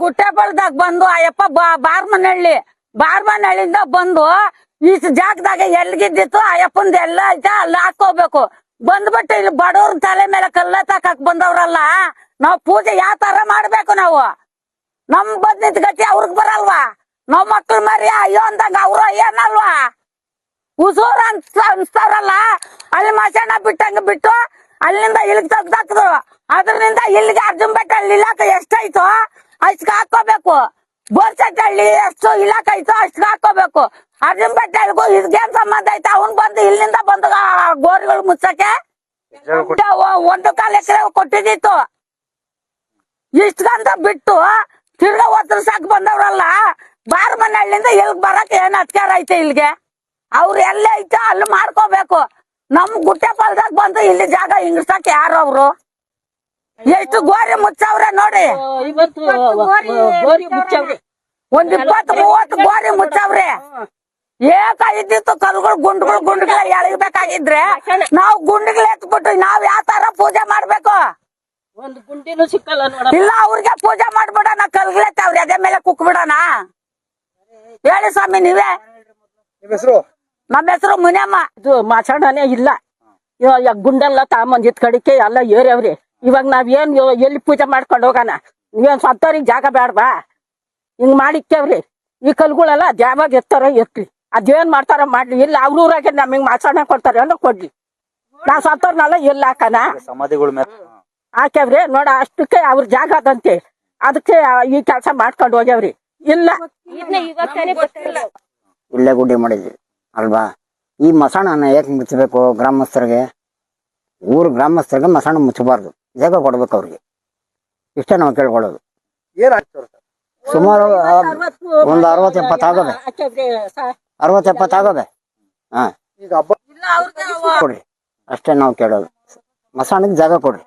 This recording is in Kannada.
ಗುಟ್ಟೆ ಬಳ್ದಾಗ ಬಂದು ಅಯ್ಯಪ್ಪ ಬಾರ್ಮನಹಳ್ಳಿಯಿಂದ ಬಂದು ಇಷ್ಟು ಜಾಗದಾಗ ಎಲ್ಗಿದ್ದಿತ್ತು ಅಯ್ಯಪ್ಪಂದ ಎಲ್ಲ ಐತೆ ಅಲ್ಲಿ ಹಾಕೋಬೇಕು. ಬಂದ್ಬಿಟ್ಟು ಇಲ್ಲಿ ಬಡವ್ರ ತಲೆ ಮೇಲೆ ಕಲ್ಲ ತಾಕಕ್ ಬಂದವ್ರಲ್ಲ, ನಾವ್ ಪೂಜೆ ಯಾವ ತರ ಮಾಡ್ಬೇಕು? ನಾವು ನಮ್ ಬಂದಿದ್ ಗತಿ ಅವ್ರಿಗೆ ಬರಲ್ವಾ? ನಾವ್ ಮಕ್ಳು ಮರಿ ಅಯ್ಯೋ ಅಂದಂಗ ಅವ್ರು ಏನಲ್ವಾ? ಉಸೂರ್ ಅನ್ಸ್ತಾವ್ರಲ್ಲ, ಅಲ್ಲಿ ಮಸಣ ಬಿಟ್ಟಂಗ ಬಿಟ್ಟು ಅಲ್ಲಿಂದ ಇಲ್ಲಿಗೆ ತೆಗ್ದಾಕಿದ್ರು. ಅದ್ರಿಂದ ಇಲ್ಲಿಗೆ ಅರ್ಜುನ್ ಬೆಟ್ಟ ಹಳ್ಳಿ ಇಲಾಖೆ ಎಷ್ಟಾಯ್ತು ಅಷ್ಟ್ ಹಾಕೋಬೇಕು. ಬೋರ್ಸಟ್ಟಹಳ್ಳಿ ಎಷ್ಟು ಇಲಾಖೆ ಐತೋ ಅಷ್ಟ್ ಹಾಕೋಬೇಕು. ಅರ್ಜುನ್ ಬೆಟ್ಟ ಹಳ್ಳಿಗೂ ಇದ್ಗೇನ್ ಸಂಬಂಧ ಐತೆ? ಅವ್ನ್ ಬಂದು ಇಲ್ಲಿಂದ ಬಂದು ಗೋರಿಗಳು ಮುಚ್ಚಕ್ಕೆ 1 ಕಾಲ್ ಎಕರೆ ಕೊಟ್ಟಿದ್ದಿತ್ತು. ಇಷ್ಟಂತ ಬಿಟ್ಟು ತಿರ್ಗಾ ಒತ್ತರ್ಸಾಕ್ ಬಂದವ್ರಲ್ಲ, ಬಾರ್ಮನಹಳ್ಳಿಯಿಂದ ಇಲ್ಗ್ ಬರಕ್ ಏನ್ ಅಧಿಕಾರ ಐತೆ? ಇಲ್ಗೆ ಅವ್ರು ಎಲ್ಲ ಐತೆ ಅಲ್ಲಿ ಮಾಡ್ಕೋಬೇಕು. ನಮ್ ಗುಟ್ಟೆ ಪಾಲ್ದಾಗ ಬಂದು ಇಲ್ಲಿ ಜಾಗ ಹಿಂಗ್ಸಕ್ ಯಾರು ಅವ್ರು? ಎಷ್ಟು ಗೋರಿ ಮುಚ್ಚವ್ರೆ ನೋಡಿ, 20-30 ಗೋರಿ ಮುಚ್ಚವ್ರೆ. ಇದ್ದಿತ್ತು ಕಲ್ಗಳು ಗುಂಡ್ಗಳ ಎಳಗಬೇಕಾಗಿದ್ರೆ ನಾವು ಗುಂಡಿಗಳು ಎತ್ಬಿಟ್ಟು ನಾವ್ ಯಾವ ತರ ಪೂಜೆ ಮಾಡ್ಬೇಕು? ಒಂದು ಗುಂಡಿನೂ ಸಿಕ್ಕಲ್ಲ ನೋಡ. ಇಲ್ಲ ಅವ್ರಿಗೆ ಪೂಜೆ ಮಾಡ್ಬಿಡೋಣ, ಕಲ್ಗಳೈತವ್ರಿ ಅದೇ ಮೇಲೆ ಕುಕ್ ಬಿಡೋಣ. ಹೇಳಿ ಸ್ವಾಮಿ ನೀವೇ. ನಮ್ಮ ಹೆಸರು ಮುನಿಯಮ್ಮ. ಇದು ಮಾಚಾಡನೆ ಇಲ್ಲ, ಗುಂಡೆಲ್ಲ ತಾಂಬಂದಿದ್ ಕಡಿಕೆ ಎಲ್ಲ ಏರ್ಯವ್ರಿ. ಇವಾಗ ನಾವ್ ಏನ್ ಎಲ್ಲಿ ಪೂಜೆ ಮಾಡ್ಕೊಂಡು ಹೋಗೋಣ? ನೀವೇನ್ ಸ್ವಂತವ್ರಿಗೆ ಜಾಗ ಬೇಡವಾ? ಹಿಂಗ್ ಮಾಡಿಕ್ಕೇವ್ರಿ. ಈ ಕಲ್ಗಳೆಲ್ಲ ಯಾವಾಗ ಎತ್ತಾರೋ ಎತ್ಲಿ, ಅದೇನ್ ಮಾಡ್ತಾರ ಮಾಡ್ಲಿ. ಇಲ್ಲ ಅವ್ರೂರಾಗೆ ನಮಗ್ ಮಾಚಾಡ ಕೊಡ್ತಾರೆ ಅನ್ನೋ ಕೊಡ್ಲಿ. ನಾವ್ ಸ್ವಂತವ್ರನ್ನೆಲ್ಲ ಎಲ್ಲಿ ಹಾಕನ ಹಾಕ್ಯಾವ್ರಿ ನೋಡ. ಅಷ್ಟಕ್ಕೆ ಅವ್ರ ಜಾಗ ಅದಂತೆ, ಅದಕ್ಕೆ ಈ ಕೆಲಸ ಮಾಡ್ಕೊಂಡು ಹೋಗ್ಯಾವ್ರಿ. ಇಲ್ಲ ಇಲ್ಲೇ ಗುಡ್ಡೆ ಮಾಡಿದ್ವಿ ಅಲ್ವಾ? ಈ ಮಸಾಣನ ಯಾಕೆ ಮುಚ್ಚಬೇಕು? ಗ್ರಾಮಸ್ಥರಿಗೆ, ಗ್ರಾಮಸ್ಥರಿಗೆ ಮಸಾಣ ಮುಚ್ಚಬಾರ್ದು, ಜಾಗ ಕೊಡ್ಬೇಕು ಅವ್ರಿಗೆ. ಇಷ್ಟೇ ನಾವು ಕೇಳ್ಕೊಳ್ಳೋದು. ಸುಮಾರು ಒಂದು 60-70 ಆಗವೆ, 60-70 ಆಗವೆ. ಹಾ, ಕೊಡ್ರಿ ಅಷ್ಟೇ ನಾವು ಕೇಳೋದು. ಮಸಾಣಕ್ಕೆ ಜಾಗ ಕೊಡ್ರಿ.